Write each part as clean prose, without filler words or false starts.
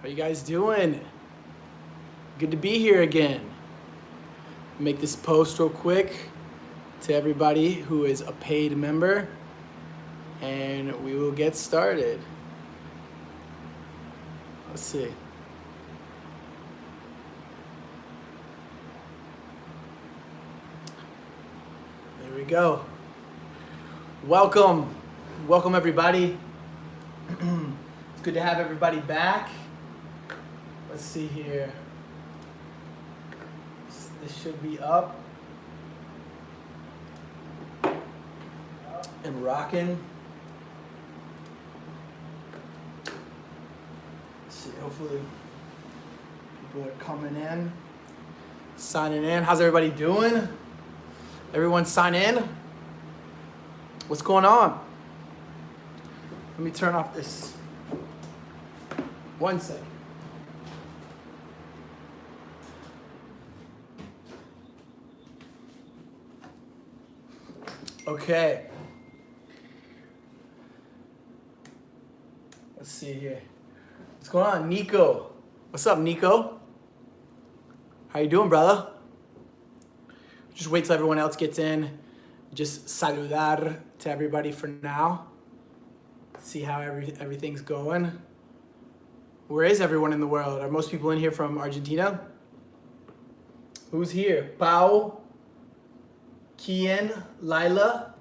How you guys doing? Good to be here again. Make this post real quick to everybody who is a paid member, and we will get started. Let's see. There we go. Welcome everybody. It's good to have everybody back. Let's see here. This should be up and rocking. Let's see, hopefully people are coming in, signing in. How's everybody doing? Everyone sign in? What's going on? Let me turn off this. 1 second. Okay. Let's see here. What's going on, Nico? What's up, Nico? How you doing, brother? Just wait till everyone else gets in. Just saludar to everybody for now. See how everything's going. Where is everyone in the world? Are most people in here from Argentina? Who's here? Pau, Kian, Lila,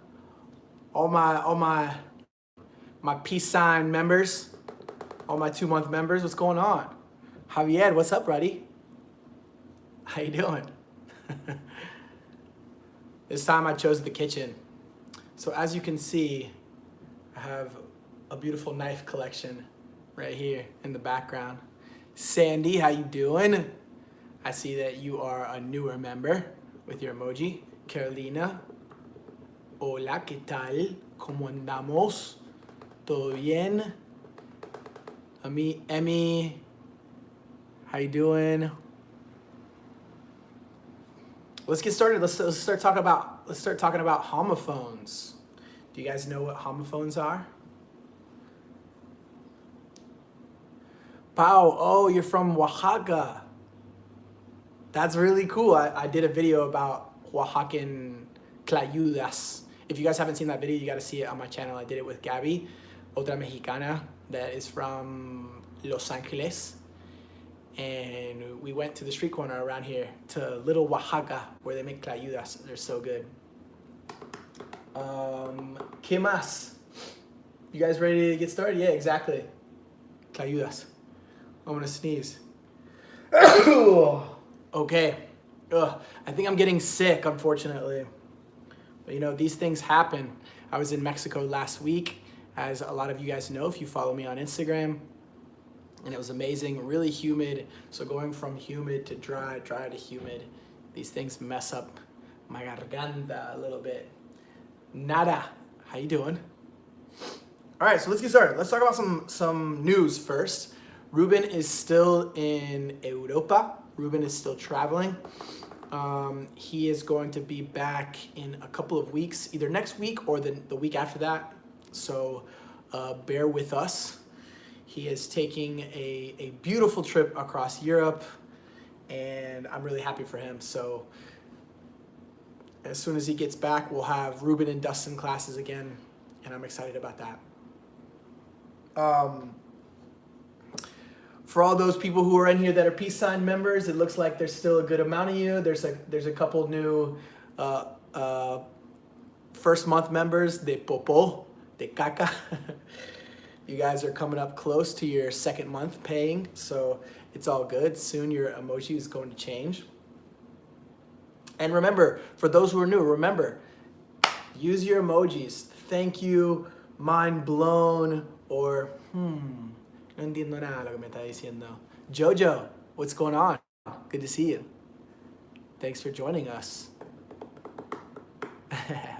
all my peace sign members, all my 2-month members. What's going on? Javier, what's up, buddy? How you doing? This time I chose the kitchen. So as you can see, I have a beautiful knife collection right here in the background. Sandy, how you doing? I see that you are a newer member with your emoji. Carolina, hola, ¿qué tal? ¿Cómo andamos? ¿Todo bien? Emmy, how you doing? Let's get started. Let's start talking about homophones. Do you guys know what homophones are? Pau, oh, you're from Oaxaca. That's really cool. I did a video about Oaxacan clayudas. If you guys haven't seen that video, you got to see it on my channel. I did it with Gabby, otra mexicana that is from Los Angeles. And we went to the street corner around here to Little Oaxaca where they make clayudas. They're so good. ¿Qué más? You guys ready to get started? Yeah, exactly. Clayudas. I'm gonna sneeze. Okay. I think I'm getting sick, unfortunately. But you know, these things happen. I was in Mexico last week, as a lot of you guys know if you follow me on Instagram. And it was amazing, really humid. So going from humid to dry, dry to humid, these things mess up my garganta a little bit. Nada. How you doing? All right, so let's get started. Let's talk about some news first. Ruben is still in Europa. Ruben is still traveling. He is going to be back in a couple of weeks, either next week or the week after that. So bear with us. He is taking a beautiful trip across Europe, and I'm really happy for him. So as soon as he gets back, we'll have Ruben and Dustin classes again, and I'm excited about that. For all those people who are in here that are peace sign members, it looks like there's still a good amount of you. There's a couple new first month members, de popo, de caca. You guys are coming up close to your second month paying, so it's all good. Soon your emoji is going to change. And remember, for those who are new, remember, use your emojis. Thank you, mind blown, or no entiendo nada lo que me está diciendo. Jojo, what's going on? Good to see you. Thanks for joining us.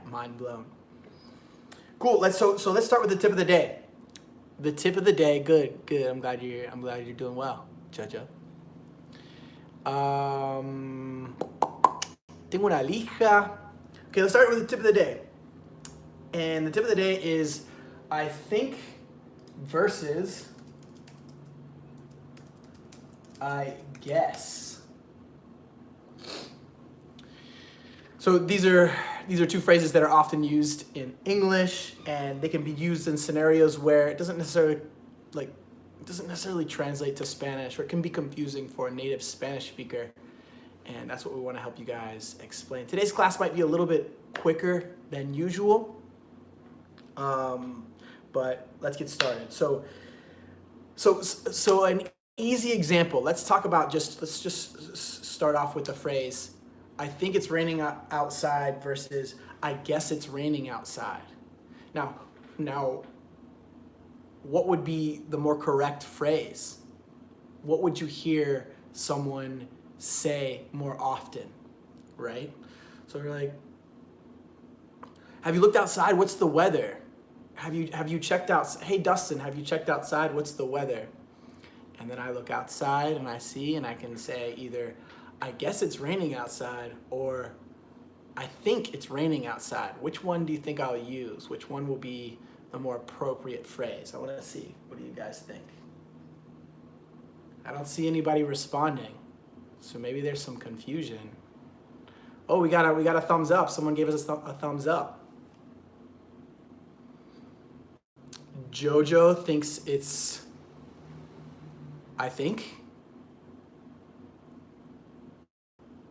Mind blown. Cool. So let's start with the tip of the day. The tip of the day. Good. I'm glad you're doing well, Jojo. Tengo una lija. Okay, let's start with the tip of the day. And the tip of the day is, I think, verses I guess. So these are two phrases that are often used in English, and they can be used in scenarios where it doesn't necessarily translate to Spanish, or it can be confusing for a native Spanish speaker. And that's what we want to help you guys explain. Today's class might be a little bit quicker than usual, but let's get started. So an easy example. Let's just start off with the phrase, I think it's raining outside versus I guess it's raining outside. Now, what would be the more correct phrase? What would you hear someone say more often, right? So we're like, have you looked outside? What's the weather? Have you checked out? Hey, Dustin, have you checked outside? What's the weather? And then I look outside and I see, and I can say either, I guess it's raining outside, or I think it's raining outside. Which one do you think I'll use? Which one will be the more appropriate phrase? I want to see. What do you guys think? I don't see anybody responding, so maybe there's some confusion. Oh, we got a thumbs up. Someone gave us a thumbs up. Jojo thinks it's, I think.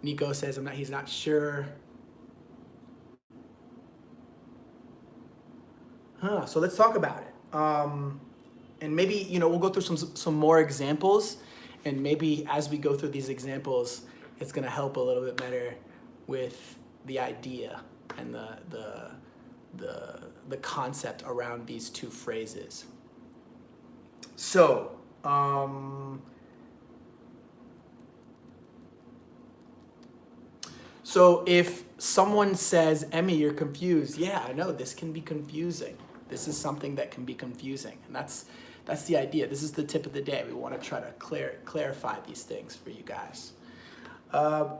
Nico says he's not sure. So let's talk about it. And maybe, we'll go through some more examples, and maybe as we go through these examples, it's gonna help a little bit better with the idea and the concept around these two phrases. So, so if someone says, Emmy, you're confused. Yeah, I know, this can be confusing. This is something that can be confusing. And that's the idea. This is the tip of the day. We want to try to clarify these things for you guys.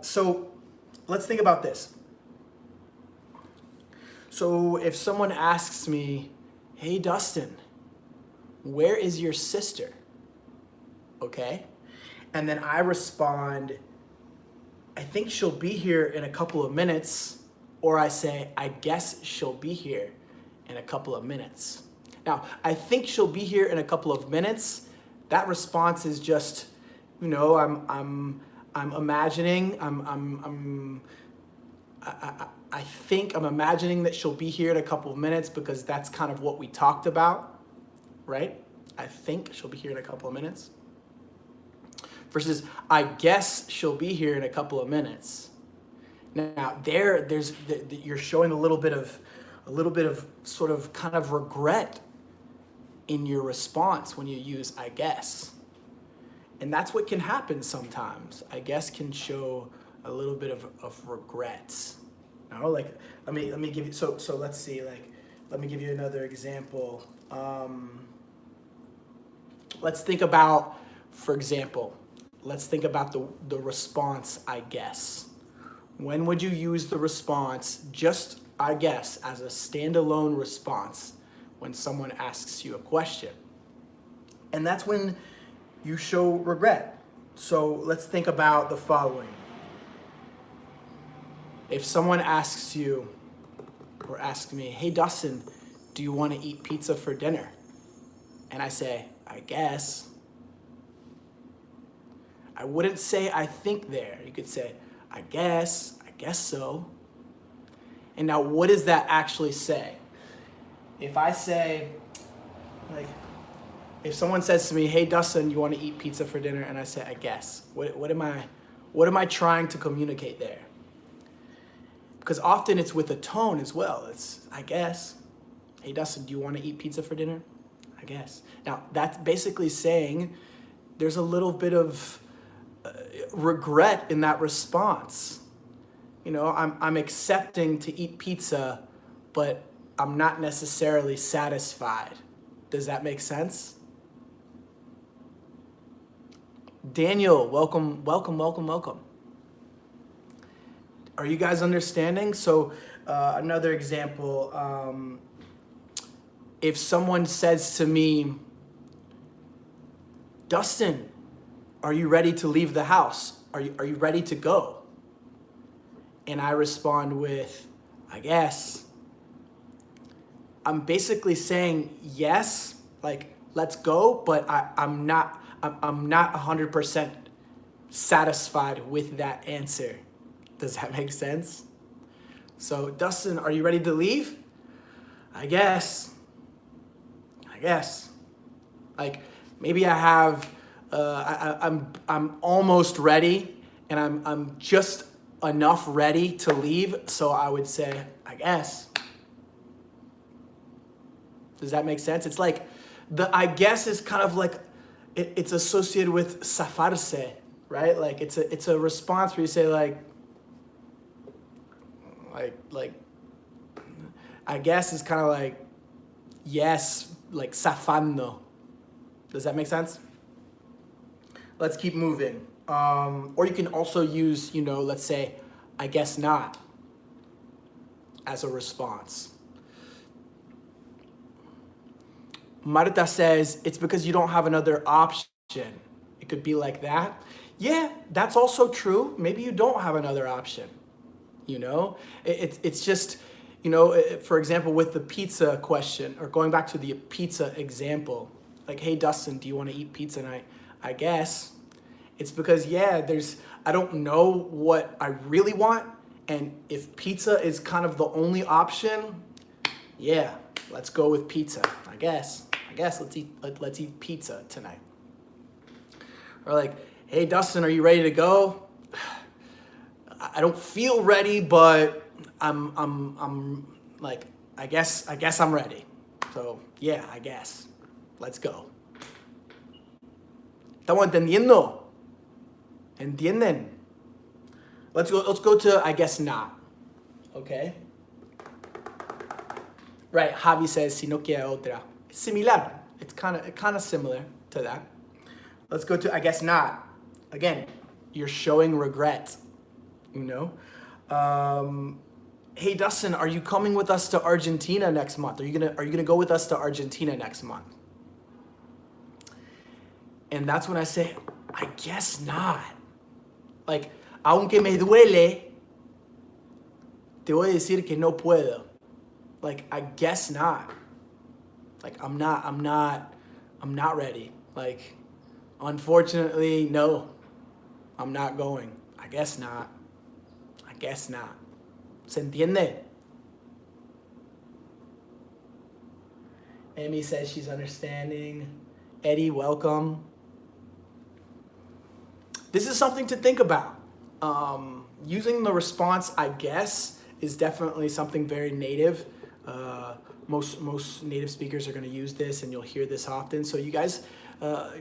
So let's think about this. So if someone asks me, hey, Dustin, where is your sister? Okay? And then I respond, I think she'll be here in a couple of minutes, or I say, I guess she'll be here in a couple of minutes. Now, I think she'll be here in a couple of minutes. That response is just, I'm imagining, I think I'm imagining that she'll be here in a couple of minutes because that's kind of what we talked about, right? I think she'll be here in a couple of minutes. Versus, I guess she'll be here in a couple of minutes. Now, you're showing a little bit of sort of kind of regret in your response when you use I guess. And that's what can happen sometimes. I guess can show a little bit of regret. Let me give you, so let's see, let me give you another example. Let's think about the response, I guess. When would you use the response, just I guess, as a standalone response when someone asks you a question? And that's when you show regret. So let's think about the following. If someone asks you, or asks me, hey, Dustin, do you want to eat pizza for dinner? And I say, I guess. I wouldn't say I think there. You could say, I guess so. And now what does that actually say? If I say, if someone says to me, hey, Dustin, you want to eat pizza for dinner? And I say, I guess. What am I trying to communicate there? Because often it's with a tone as well. It's, I guess. Hey, Dustin, do you want to eat pizza for dinner? I guess. Now, that's basically saying there's a little bit of regret in that response. I'm accepting to eat pizza, but I'm not necessarily satisfied. Does that make sense? Daniel, welcome. Are you guys understanding? So another example, if someone says to me, Dustin, are you ready to leave the house? Are you ready to go? And I respond with, I guess. I'm basically saying yes, like let's go, but I'm not 100% satisfied with that answer. Does that make sense? So Dustin, are you ready to leave? I guess. Like maybe I have, I'm almost ready, and I'm just enough ready to leave. So I would say, I guess. Does that make sense? It's like the I guess is kind of like it's associated with zafarse, right? Like it's a response where you say like I guess is kind of like yes, like zafando. Does that make sense? Let's keep moving. Or you can also use, let's say, I guess not as a response. Marta says, it's because you don't have another option. It could be like that. Yeah, that's also true. Maybe you don't have another option. It's just, for example, with the pizza question, or going back to the pizza example, like, hey, Dustin, do you want to eat pizza tonight? I guess. It's because, I don't know what I really want. And if pizza is kind of the only option, yeah, let's go with pizza, I guess let's eat pizza tonight. Or like, hey Dustin, are you ready to go? I don't feel ready, but I'm like, I guess I'm ready. So yeah, I guess. Let's go. ¿Estamos entendiendo? ¿Entienden? Let's go to I guess not. Okay? Right, Javi says, si no queda otra. Similar. It's kind of similar to that. Let's go to I guess not. Again, you're showing regret. Hey Dustin, are you coming with us to Argentina next month? Are you gonna go with us to Argentina next month? And that's when I say, I guess not. Like, aunque me duele, te voy a decir que no puedo. Like, I guess not. Like, I'm not ready. Like, unfortunately, no, I'm not going. I guess not. ¿Se entiende? Amy says she's understanding. Eddie, welcome. This is something to think about. Using the response, I guess, is definitely something very native. Most native speakers are going to use this, and you'll hear this often. So you guys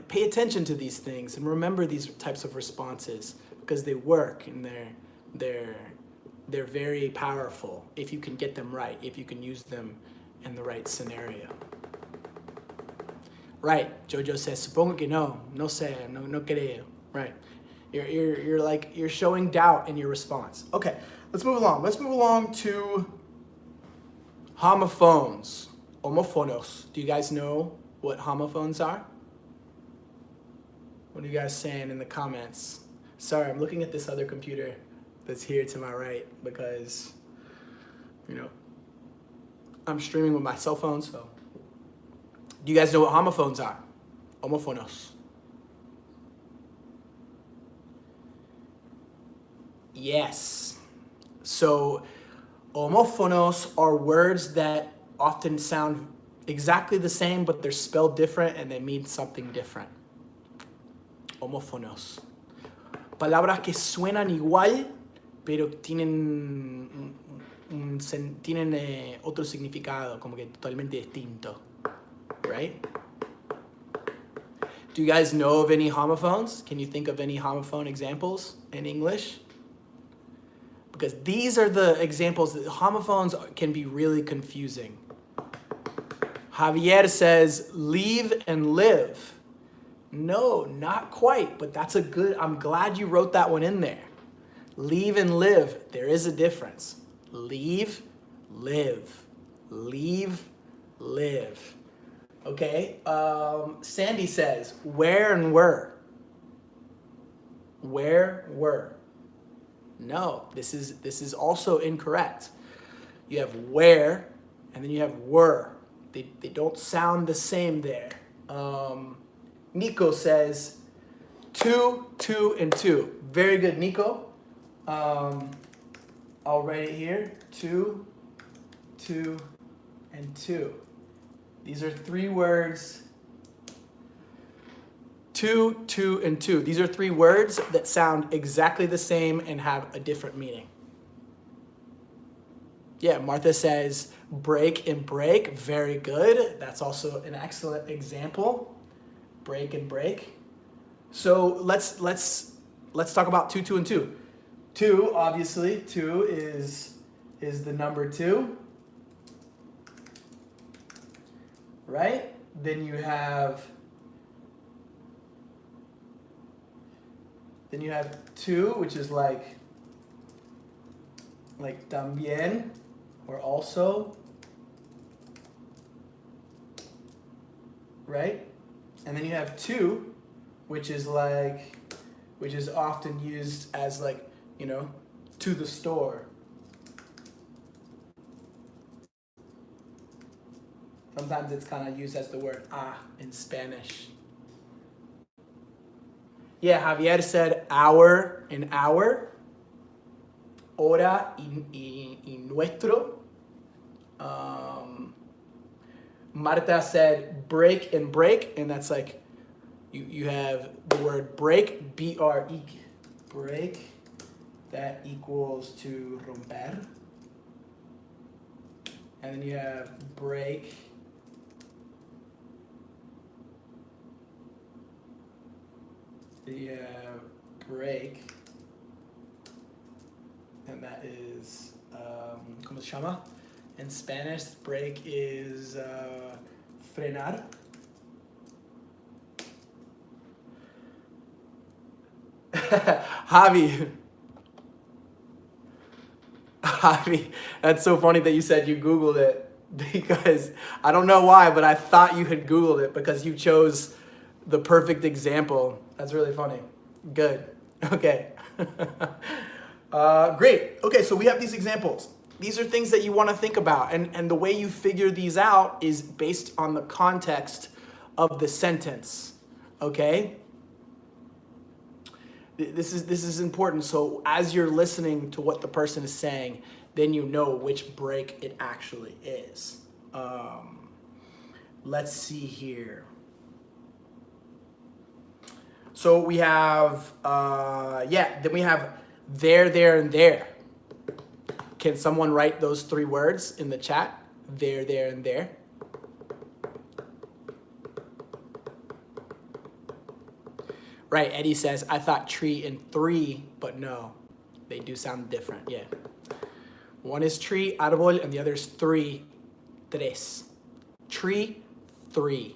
pay attention to these things and remember these types of responses because they work and they're very powerful if you can get them right, if you can use them in the right scenario. Right, Jojo says, supongo que no sé, no creo. Right, you're showing doubt in your response. Okay, let's move along. Let's move along to homophones. Homophones. Do you guys know what homophones are? What are you guys saying in the comments? Sorry, I'm looking at this other computer that's here to my right because, I'm streaming with my cell phone, so. Do you guys know what homophones are? Homophonos. Yes. So, homophonos are words that often sound exactly the same, but they're spelled different and they mean something different. Homophonos. Palabras que suenan igual, pero tienen otro significado, como que totalmente distinto. Right? Do you guys know of any homophones? Can you think of any homophone examples in English? Because these are the examples that homophones can be really confusing. Javier says, leave and live. No, not quite, but that's I'm glad you wrote that one in there. Leave and live, there is a difference. Leave, live. Leave, live. Okay, Sandy says, where and were. Where were? No, this is also incorrect. You have where, and then you have were. They don't sound the same there. Nico says 2, 2, and 2. Very good, Nico. I'll write it here. 2, 2, and 2. These are 3 words. 2, 2, and 2. These are 3 words that sound exactly the same and have a different meaning. Yeah, Martha says break and break. Very good. That's also an excellent example. Break and break. So let's talk about 2, 2, and 2. 2, obviously, 2 is the number 2. Right? Then you have 2, which is like también, or also, right? And then you have 2, which is often used as like, you know, to the store. Sometimes it's kind of used as the word in Spanish. Yeah, Javier said hour and hour. Hora y nuestro. Marta said break and break, and that's like you have the word break, B-R-E, break, that equals to romper. And then you have break. The break, and that is ¿cómo se llama? In Spanish, break is frenar. Javi, that's so funny that you said you Googled it, because I don't know why, but I thought you had Googled it because you chose the perfect example. That's really funny. Good. Okay. Great. Okay, so we have these examples. These are things that you want to think about. And the way you figure these out is based on the context of the sentence. Okay? This is important. So as you're listening to what the person is saying, then you know which break it actually is. Let's see here. So we have, then we have there, and there. Can someone write those 3 words in the chat? There, and there. Right, Eddie says, I thought tree and 3, but no, they do sound different, yeah. One is tree, árbol, and the other is 3, tres. Tree, 3.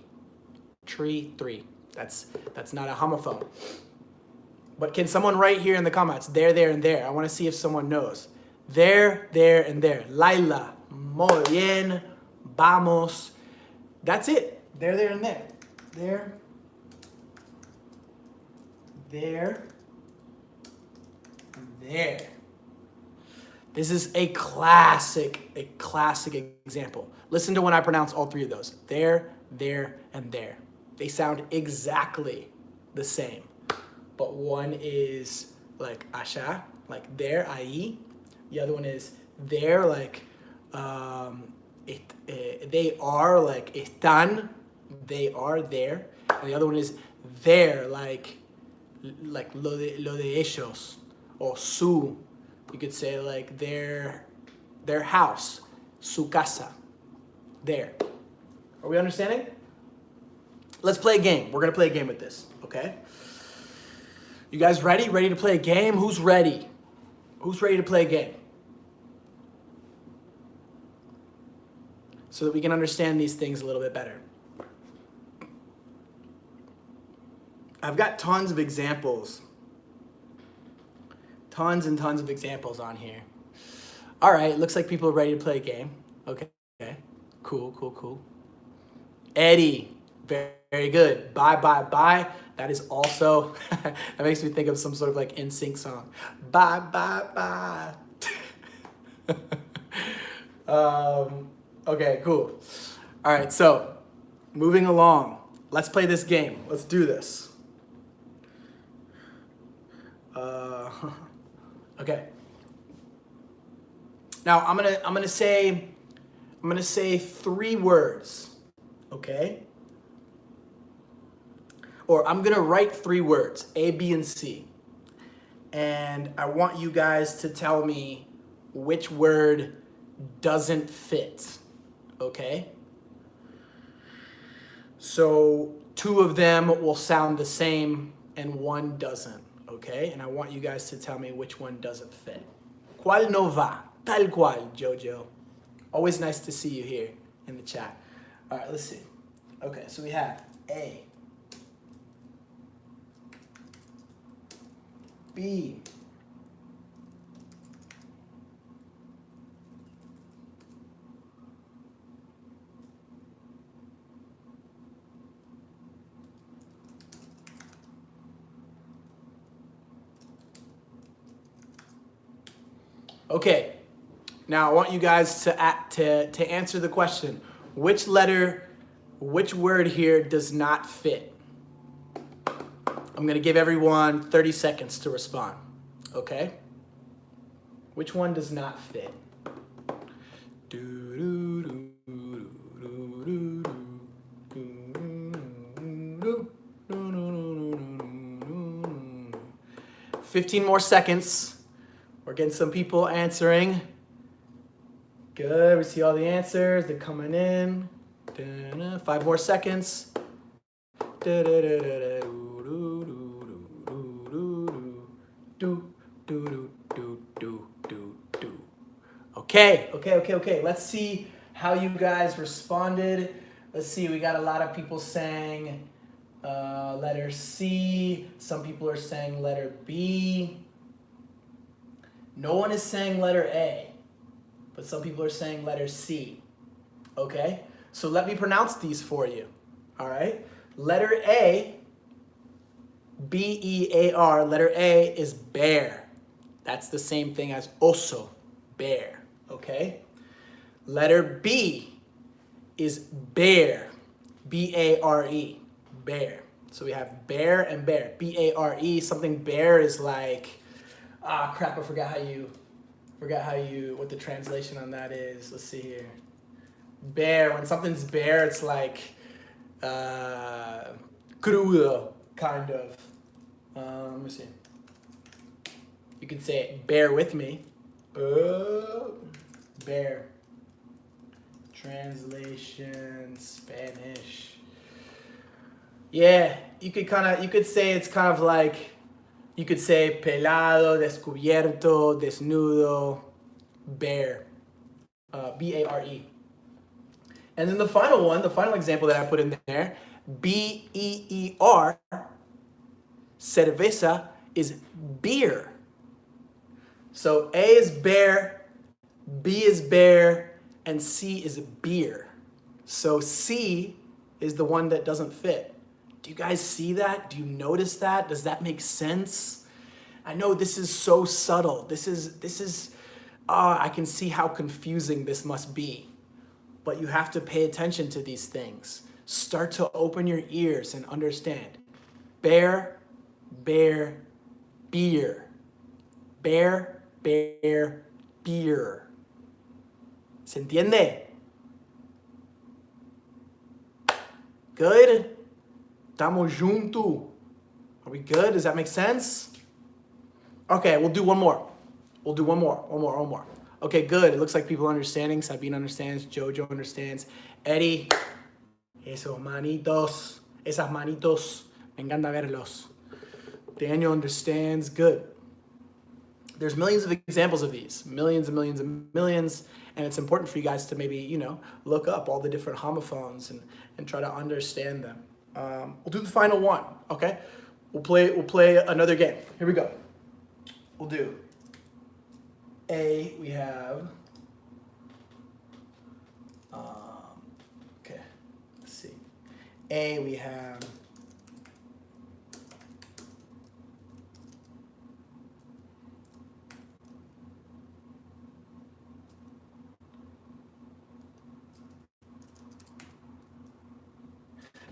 Tree, 3. That's not a homophone. But can someone write here in the comments, there, and there? I want to see if someone knows. There, and there. Laila, muy bien, vamos. That's it. There, and there. There, and there. This is a classic example. Listen to when I pronounce all 3 of those. There, and there. They sound exactly the same, but one is like allá, like there, ahí. The other one is there, like they are, like están, they are there. And the other one is there, like lo de ellos, or su. You could say like their house, su casa, there. Are we understanding? Let's play a game. We're going to play a game with this, okay? You guys ready? Ready to play a game? Who's ready? Who's ready to play a game? So that we can understand these things a little bit better. I've got tons of examples. Tons and tons of examples on here. All right, looks like people are ready to play a game. Okay, Cool. Eddie. Very good. Bye. That is also, that makes me think of some sort of like NSYNC song. Bye, bye, bye. Okay, cool. All right, so moving along. Let's play this game. Let's do this. Okay. Now I'm gonna say 3 words. Okay. Or I'm gonna write 3 words, A, B, and C. And I want you guys to tell me which word doesn't fit. Okay? So 2 of them will sound the same and 1 doesn't. Okay? And I want you guys to tell me which one doesn't fit. ¿Cuál no va? Tal cual, Jojo. Always nice to see you here in the chat. All right, let's see. Okay, so we have A, B, okay, now I want you guys to answer the question. Which word here does not fit? I'm gonna give everyone 30 seconds to respond, okay? Which one does not fit? 15 more seconds. We're getting some people answering. Good, we see all the answers, they're coming in. 5 more seconds. Okay. Let's see how you guys responded. Let's see, we got a lot of people saying letter C. Some people are saying letter B. No one is saying letter A, but some people are saying letter C. Okay, so let me pronounce these for you. All right, letter A, B-E-A-R, letter A is bear. That's the same thing as oso, bear. Okay, letter B is bear, B-A-R-E, bear. So we have bear and bear, B-A-R-E. Something bear is like, crap, I forgot what the translation on that is. Let's see here. Bear, when something's bare, it's like crudo, kind of. Let me see. You can say bear with me. Bear. Translation, Spanish. Yeah, you could say it's kind of like, you could say pelado, descubierto, desnudo, bare. B-A-R-E. And then the final example that I put in there, B-E-E-R, cerveza is beer. So A is bear, B is bear, and C is beer. So C is the one that doesn't fit. Do you guys see that? Do you notice that? Does that make sense? I know this is so subtle. I can see how confusing this must be. But you have to pay attention to these things. Start to open your ears and understand. Bear, bear, beer. Bear, bear, beer. ¿Se entiende? Good? Estamos junto. Are we good? Does that make sense? Okay, we'll do one more. One more. Okay, good. It looks like people are understanding. Sabine understands. Jojo understands. Eddie, esas manitos. Me encanta verlos. Daniel understands. Good. There's millions of examples of these. Millions and millions and millions. And it's important for you guys to maybe, look up all the different homophones and try to understand them. We'll do the final one, okay? We'll play another game. Here we go. We'll do A, we have, okay, let's see. A, we have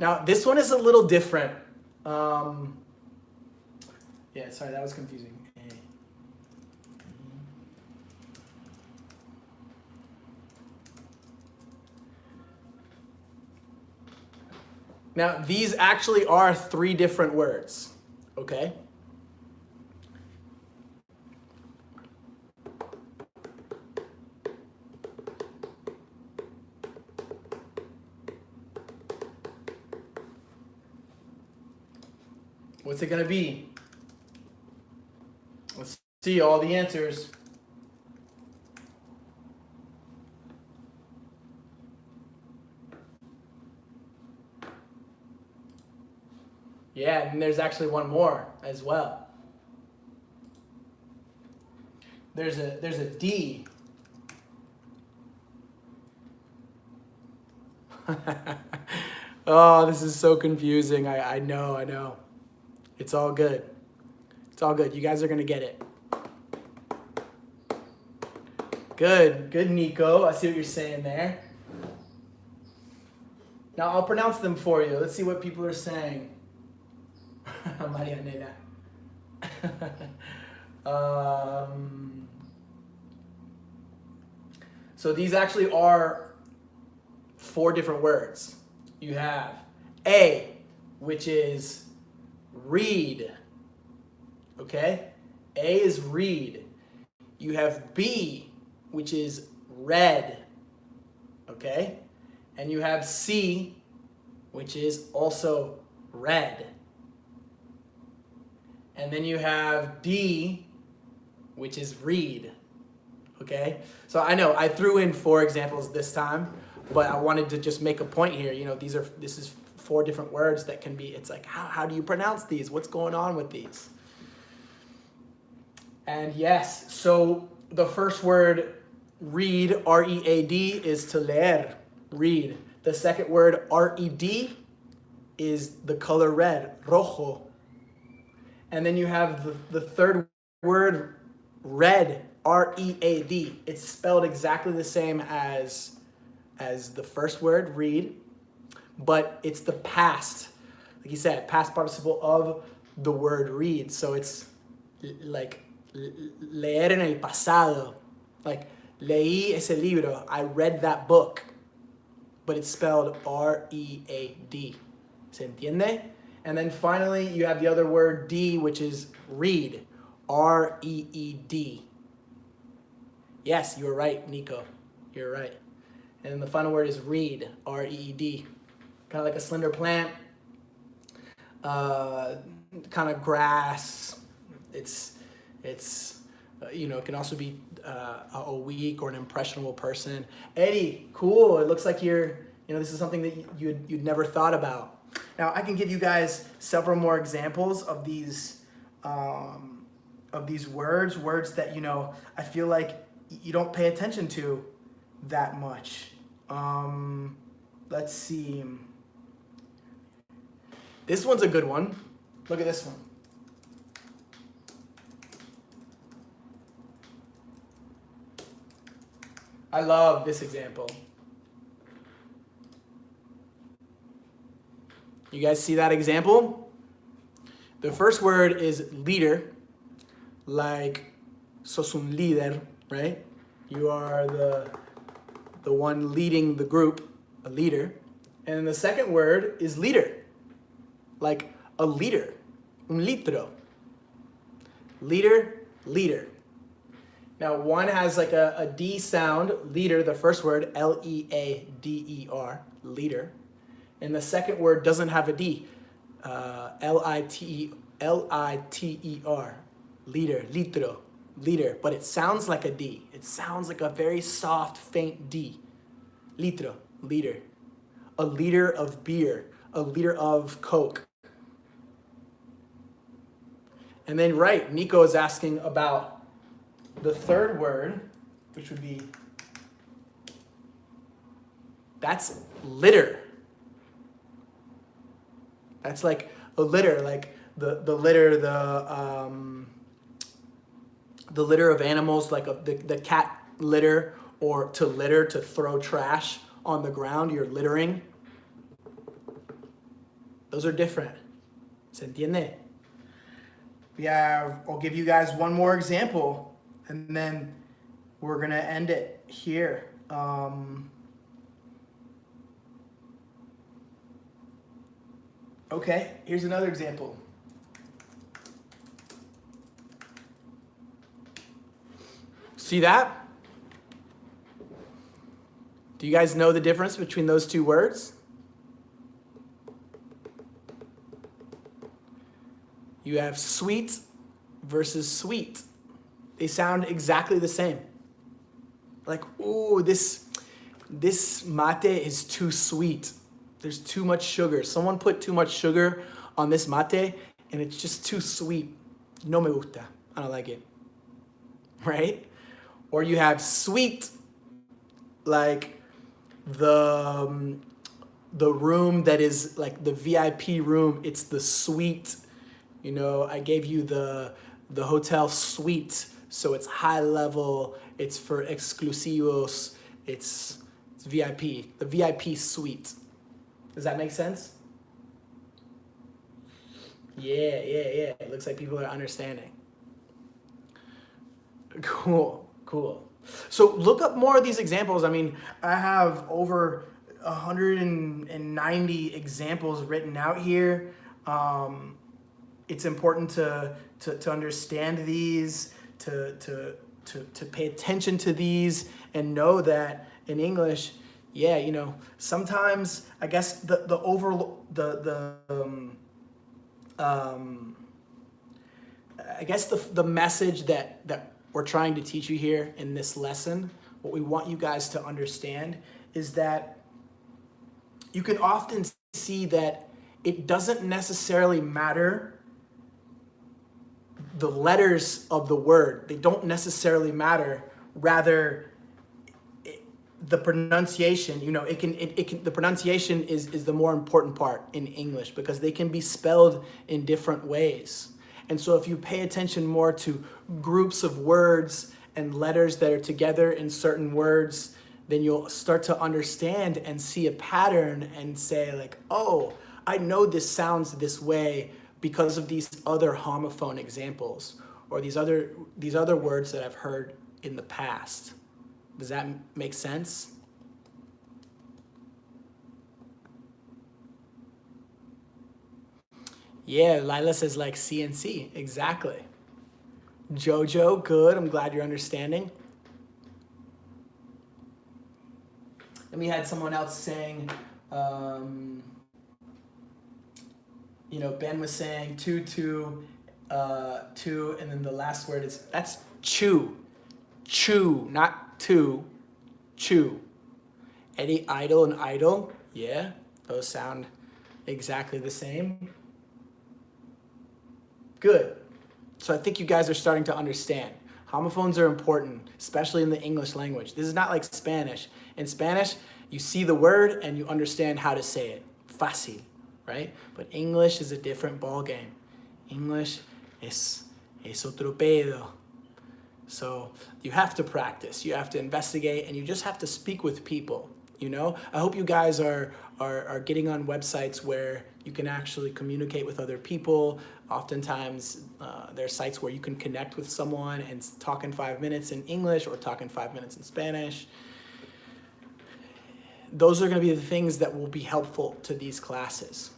Now, this one is a little different. Yeah, sorry, that was confusing. Now, these actually are 3 different words, okay? What's it gonna be? Let's see all the answers. Yeah, and there's actually one more as well. There's a D. Oh, this is so confusing. I know. It's all good. It's all good. You guys are gonna get it. Good, Nico. I see what you're saying there. Now I'll pronounce them for you. Let's see what people are saying. Marianela. So these actually are 4 different words. You have A, which is read. Okay? A is read. You have B, which is read. Okay? And you have C, which is also read. And then you have D, which is read. Okay? So I know I threw in 4 examples this time, but I wanted to just make a point here. You know, this is 4 different words that can be, it's like, how do you pronounce these? What's going on with these? And yes, so the first word, read, R-E-A-D, is to leer, read. The second word, R-E-D, is the color red, rojo. And then you have the third word, read, R-E-A-D. It's spelled exactly the same as the first word, read, but it's the past, like you said, past participle of the word read. So it's like leer en el pasado, like leí ese libro, I read that book, but it's spelled R-E-A-D. ¿Se entiende? And then finally, you have the other word, D, which is read, R-E-E-D. Yes, you were right, Nico. You're right. And then the final word is reed, R-E-E-D. Kind of like a slender plant, kind of grass. It's you know, it can also be a weak or an impressionable person. Eddie, cool. It looks like this is something that you'd never thought about. Now, I can give you guys several more examples of these words that, you know, I feel like you don't pay attention to that much. Let's see. This one's a good one. Look at this one. I love this example. You guys see that example? The first word is leader, like sos un líder, right? You are the one leading the group, a leader. And the second word is leader, like a leader, un litro. Leader, leader. Now one has like a D sound, leader, the first word, L-E-A-D-E-R, leader. And the second word doesn't have a D, L-I-T-E-R, leader, litro, leader. But it sounds like a D. It sounds like a very soft, faint D. Litro, leader. A liter of beer, a liter of Coke. And then, right, Nico is asking about the third word, which would be, that's litter. That's like a litter, like the litter, the litter of animals, like the cat litter, or to throw trash on the ground, you're littering. Those are different. ¿Se entiende? I'll give you guys one more example, and then we're going to end it here. Okay, here's another example. See that? Do you guys know the difference between those two words? You have sweet versus sweet. They sound exactly the same. Like, ooh, this mate is too sweet. There's too much sugar. Someone put too much sugar on this mate and it's just too sweet. No me gusta. I don't like it. Right? Or you have sweet, like the room that is like the VIP room. It's the suite. You know, I gave you the hotel suite, so it's high level. It's for exclusivos. It's VIP. The VIP suite. Does that make sense? Yeah. It looks like people are understanding. Cool. So look up more of these examples. I mean, I have over 190 examples written out here. It's important to understand these, to pay attention to these, and know that in English, yeah, you know, sometimes I guess the message that we're trying to teach you here in this lesson, what we want you guys to understand is that you can often see that it doesn't necessarily matter the letters of the word. They don't necessarily matter. Rather, the pronunciation, you know, the pronunciation is the more important part in English because they can be spelled in different ways. And so if you pay attention more to groups of words and letters that are together in certain words, then you'll start to understand and see a pattern and say like, oh, I know this sounds this way because of these other homophone examples or these other words that I've heard in the past. Does that make sense? Yeah, Lila says like CNC. Exactly. Jojo, good. I'm glad you're understanding. And we had someone else saying, you know, Ben was saying two, and then the last word that's chew. Chew, not two, chew. Eddie, idle and idle. Yeah, those sound exactly the same. Good. So I think you guys are starting to understand. Homophones are important, especially in the English language. This is not like Spanish. In Spanish, you see the word and you understand how to say it. Fácil, right? But English is a different ball game. English es otro pedo. So you have to practice, you have to investigate, and you just have to speak with people, you know? I hope you guys are getting on websites where you can actually communicate with other people. Oftentimes, there are sites where you can connect with someone and talk in 5 minutes in English or talk in 5 minutes in Spanish. Those are gonna be the things that will be helpful to these classes.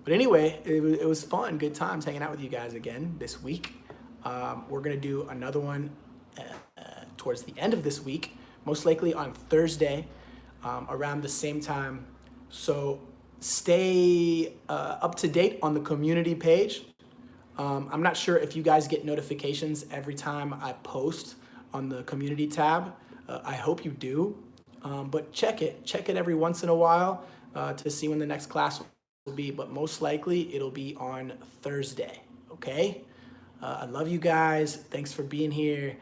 But anyway, it was fun, good times hanging out with you guys again this week. We're gonna do another one towards the end of this week, most likely on Thursday, around the same time. So stay up to date on the community page. I'm not sure if you guys get notifications every time I post on the community tab. I hope you do, but check it every once in a while to see when the next class will be, but most likely it'll be on Thursday, okay? I love you guys. Thanks for being here.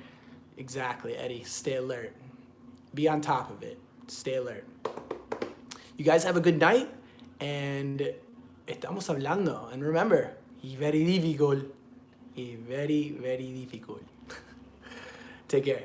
Exactly, Eddie. Stay alert. Be on top of it. Stay alert. You guys have a good night, and estamos hablando. And remember, it's very difficult. It's very, very difficult. Take care.